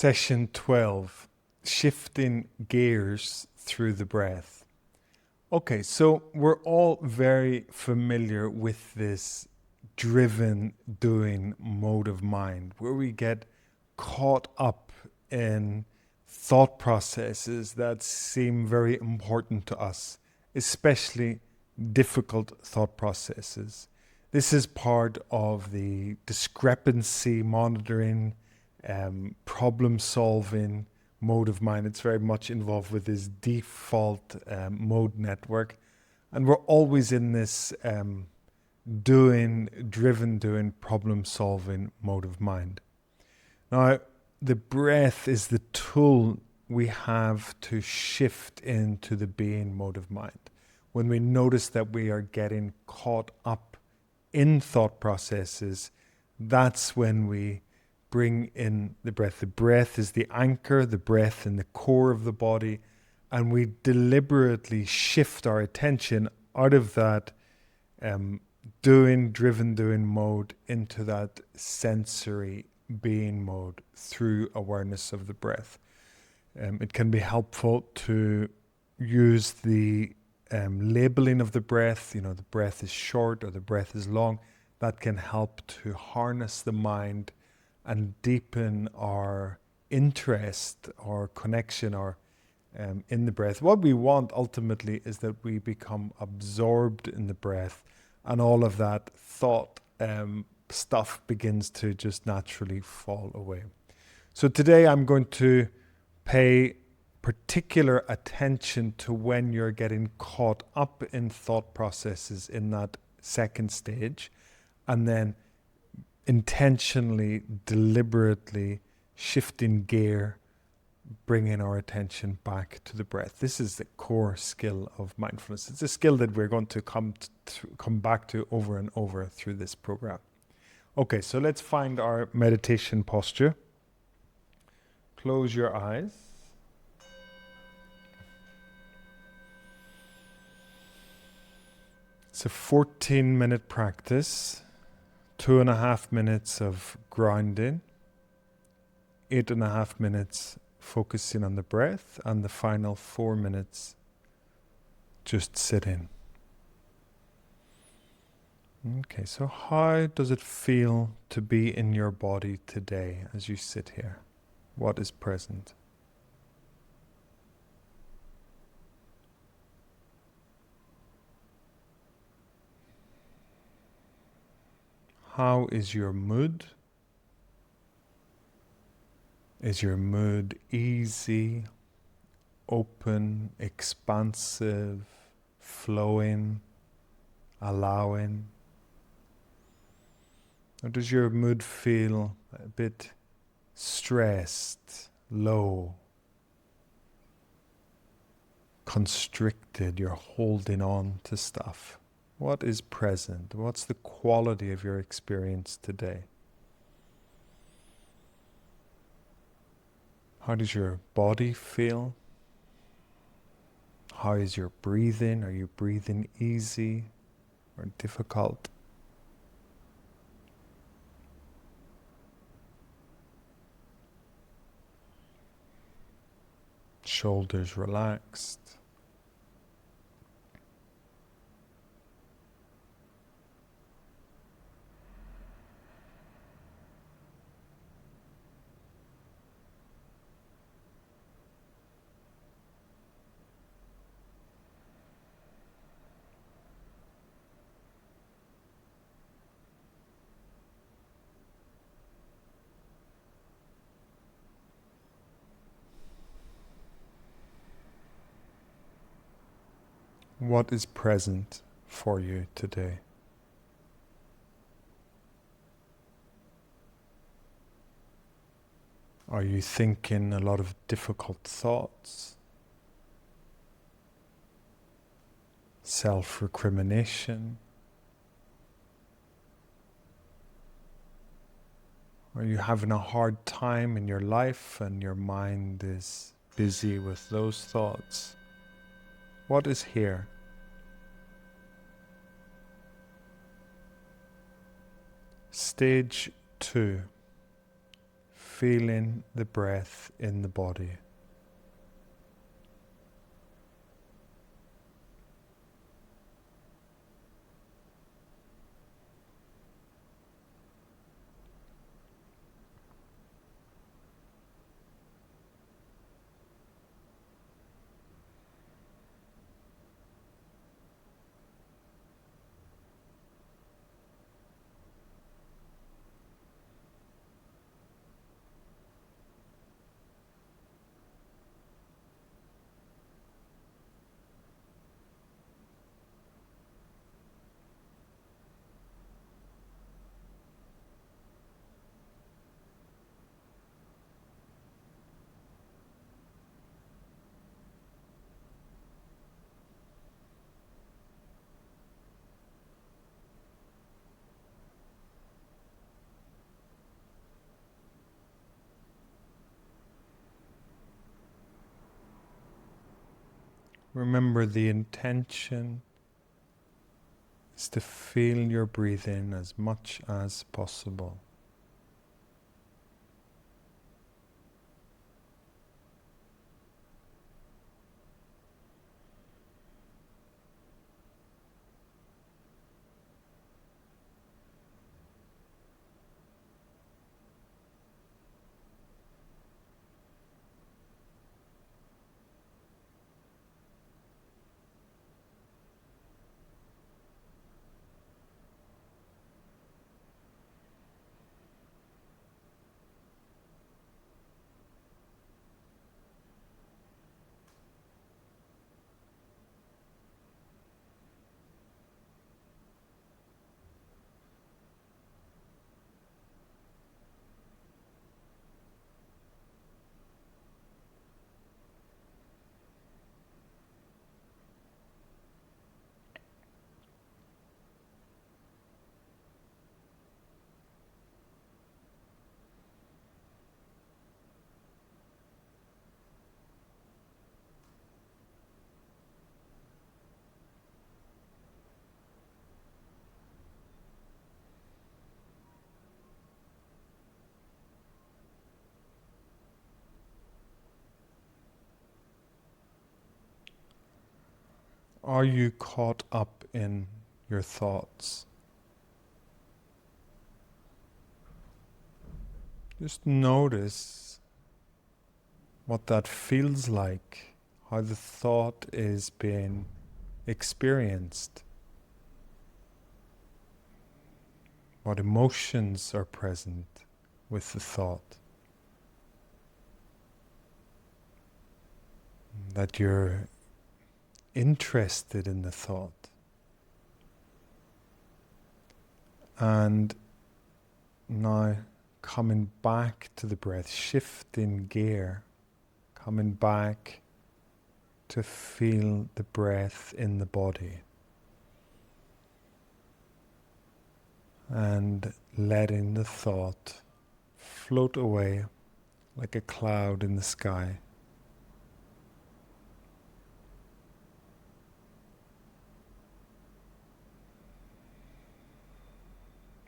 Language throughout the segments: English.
Session 12, shifting gears through the breath. Okay, so we're all very familiar with this driven doing mode of mind where we get caught up in thought processes that seem very important to us, especially difficult thought processes. This is part of the discrepancy monitoring, problem solving mode of mind. It's very much involved with this default mode network. And we're always in this doing, problem solving mode of mind. Now, the breath is the tool we have to shift into the being mode of mind. When we notice that we are getting caught up in thought processes, that's when we bring in the breath. The breath is the anchor, the breath in the core of the body, and we deliberately shift our attention out of that driven doing mode into that sensory being mode through awareness of the breath. It can be helpful to use the labeling of the breath. You know, the breath is short or the breath is long. That can help to harness the mind and deepen our interest or connection or in the breath. What we want ultimately is that we become absorbed in the breath, and all of that thought stuff begins to just naturally fall away. So today I'm going to pay particular attention to when you're getting caught up in thought processes in that second stage, and then intentionally, deliberately shifting gear, bringing our attention back to the breath. This is the core skill of mindfulness. It's a skill that we're going to come back to over and over through this program. Okay, so let's find our meditation posture. Close your eyes. It's a 14-minute practice. 2.5 minutes of grounding, 8.5 minutes focusing on the breath, and the final 4 minutes just sitting. Okay, so how does it feel to be in your body today as you sit here? What is present? How is your mood? Is your mood easy, open, expansive, flowing, allowing? Or does your mood feel a bit stressed, low, constricted? You're holding on to stuff. What is present? What's the quality of your experience today? How does your body feel? How is your breathing? Are you breathing easy or difficult? Shoulders relaxed. What is present for you today? Are you thinking a lot of difficult thoughts? Self-recrimination? Are you having a hard time in your life and your mind is busy with those thoughts? What is here? Stage 2. feeling the breath in the body. Remember, the intention is to feel your breathing as much as possible. Are you caught up in your thoughts? Just notice what that feels like, how the thought is being experienced, what emotions are present with the thought, that you're interested in the thought. And now coming back to the breath, shifting gear, coming back to feel the breath in the body. And letting the thought float away like a cloud in the sky.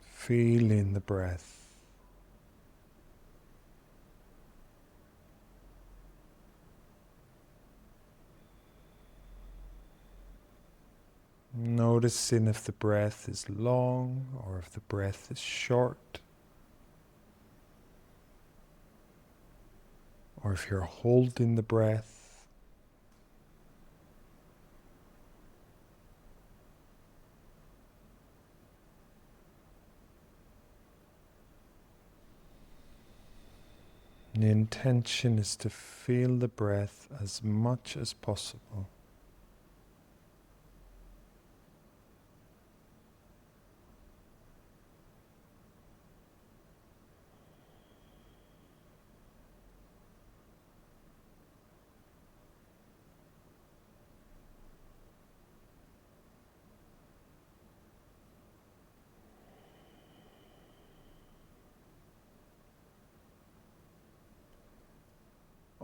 Feeling the breath. Noticing if the breath is long or if the breath is short, or if you're holding the breath. The intention is to feel the breath as much as possible.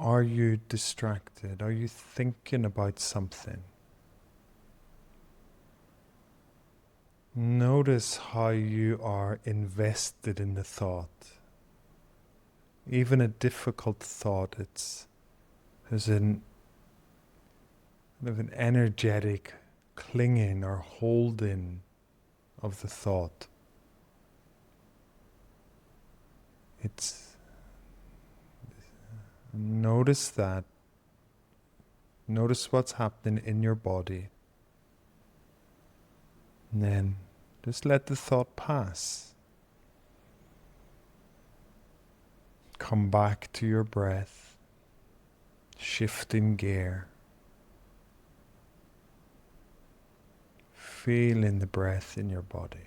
Are you distracted? Are you thinking about something? Notice how you are invested in the thought. even a difficult thought, there's an energetic clinging or holding of the thought. Notice that. Notice what's happening in your body. And then just let the thought pass. Come back to your breath. Shifting gear. Feeling the breath in your body.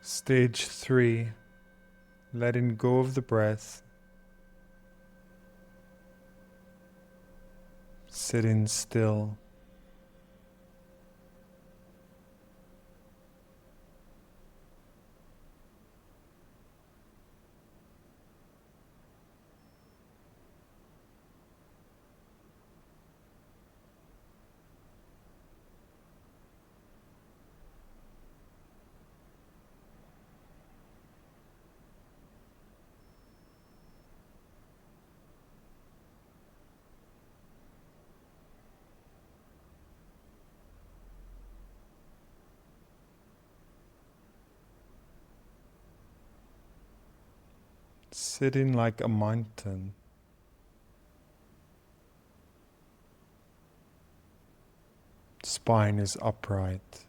Stage 3, letting go of the breath, sitting still. Sitting like a mountain. Spine is upright.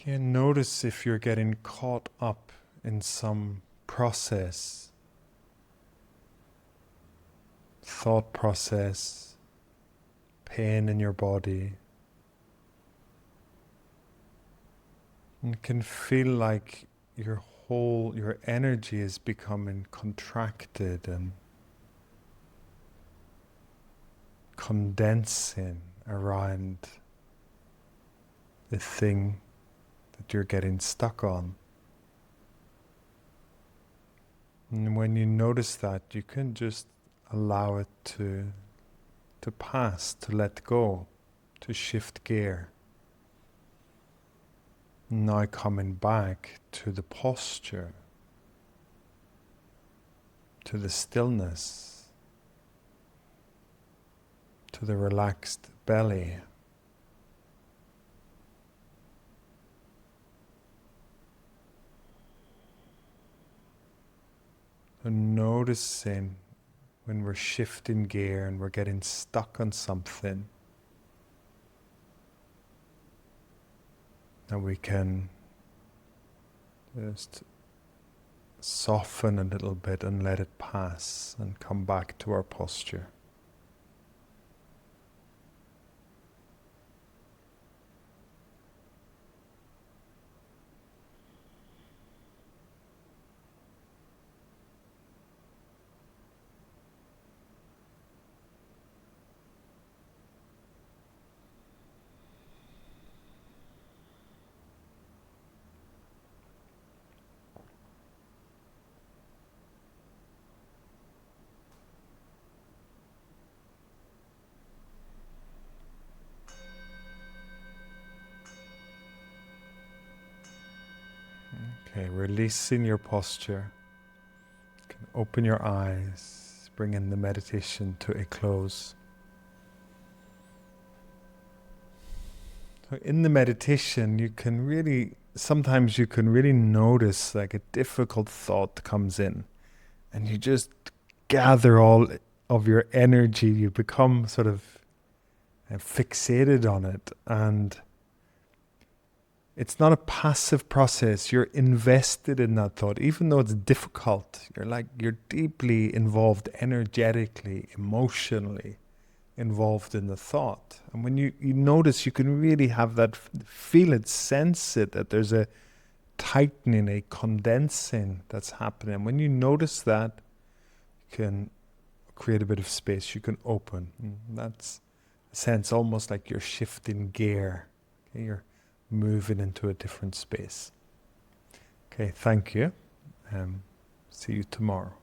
Okay, and notice if you're getting caught up in some process, thought process, pain in your body. And it can feel like your energy is becoming contracted and condensing around the thing that you're getting stuck on. And when you notice that, you can just allow it to pass, to let go, to shift gear. Now coming back to the posture, to the stillness, to the relaxed belly. And noticing when we're shifting gear and we're getting stuck on something, and we can just soften a little bit and let it pass and come back to our posture. Okay, releasing your posture. You can open your eyes, bringing the meditation to a close. So in the meditation, sometimes you can really notice like a difficult thought comes in, and you just gather all of your energy. You become sort of fixated on it, and it's not a passive process. You're invested in that thought, even though it's difficult. You're deeply involved energetically, emotionally involved in the thought. And when you notice, you can really have that, feel it, sense it, that there's a tightening, a condensing that's happening. When you notice that, you can create a bit of space. You can open. That's a sense almost like you're shifting gear. Okay, you're moving into a different space. Okay, thank you. See you tomorrow.